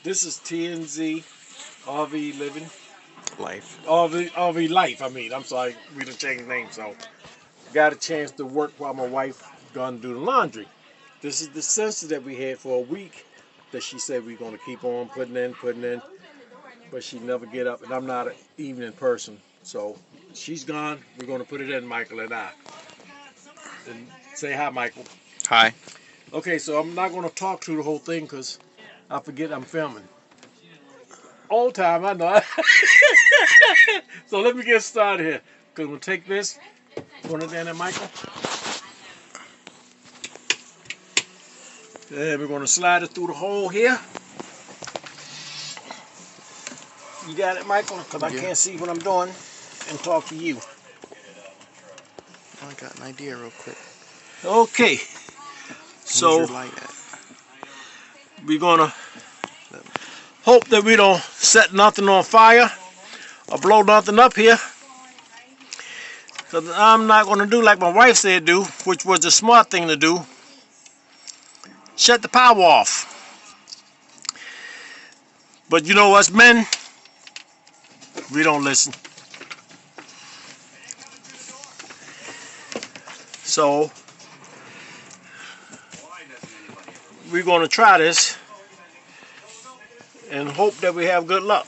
This is TNZ RV Living. Life. RV Life, I'm sorry, we done changed names, so. Got a chance to work while my wife gonna do the laundry. This is the sensor that we had for a week that she said we're gonna keep on putting in, but she never get up, and I'm not an evening person. So she's gone, we're gonna put it in, Michael and I. And say hi, Michael. Hi. Okay, so I'm not gonna talk through the whole thing because I forget I'm filming. All time, I know. So let me get started here. Because we'll take this, put it in there, Michael. And we're going to slide it through the hole here. You got it, Michael? Because I can't see what I'm doing and talk to you. I got an idea real quick. Okay. So we're going to hope that we don't set nothing on fire or blow nothing up here. Because I'm not going to do like my wife said do, which was the smart thing to do. Shut the power off. But you know us men, we don't listen. So we're going to try this and hope that we have good luck.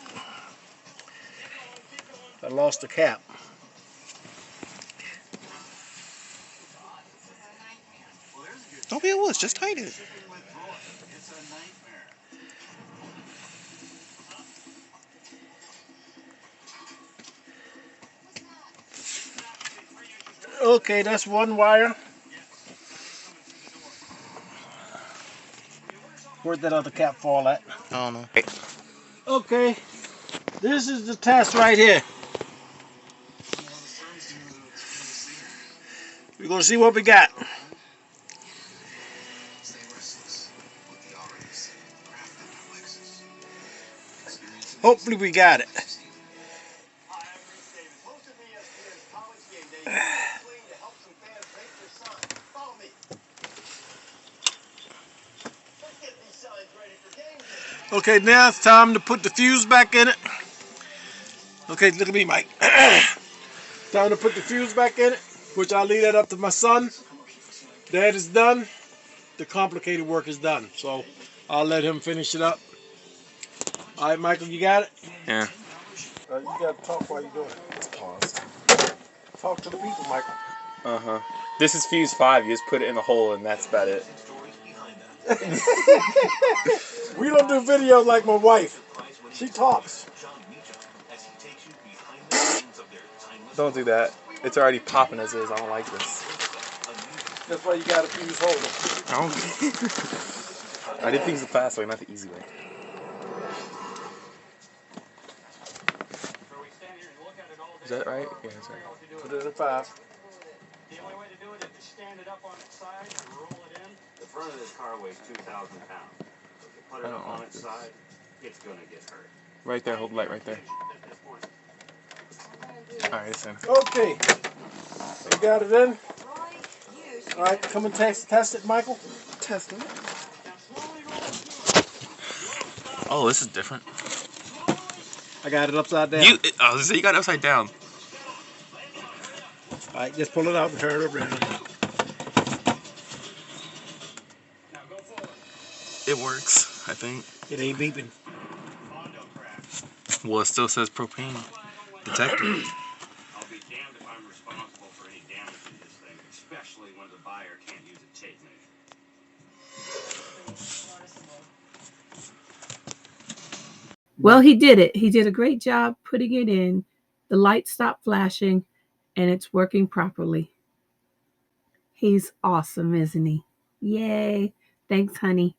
I lost the cap. Don't be a wuss, just tighten it. Okay, that's one wire. Where'd that other cap fall at? I don't know. Okay, this is the test right here. We're going to see what we got. Hopefully we got it. Okay, now it's time to put the fuse back in it. Okay, look at me, Mike. Time to put the fuse back in it, which I'll leave that up to my son. That is done. The complicated work is done. So I'll let him finish it up. All right, Michael, you got it? Yeah. You got to talk while you're doing it. Let's pause. Talk to the people, Michael. Uh-huh. This is fuse 5. You just put it in the hole and that's about it. We don't do videos like my wife. She talks. Don't do that. It's already popping as is. I don't like this. That's why you got to fuse holder. I did things the fast way, not the easy way. Is that right? Yeah, that's right. Put it in 5. The only way to do it is to stand it up on its side and roll it in. The front of this car weighs 2,000 pounds. So if you put it up on its side, it's going to get hurt. Right there, hold the light right there. Alright, it's in. Okay. You got it in? Alright, come and test it, Michael. Testing it. Oh, this is different. I got it upside down. You got it upside down. Alright, just pull it out and turn it around. It works, I think. It ain't beeping. Well, it still says propane detector. I'll be damned if I'm responsible for any damage to this thing, especially when the buyer can't use a tape measure. Well, he did it. He did a great job putting it in. The light stopped flashing, and it's working properly. He's awesome, isn't he? Yay. Thanks, honey.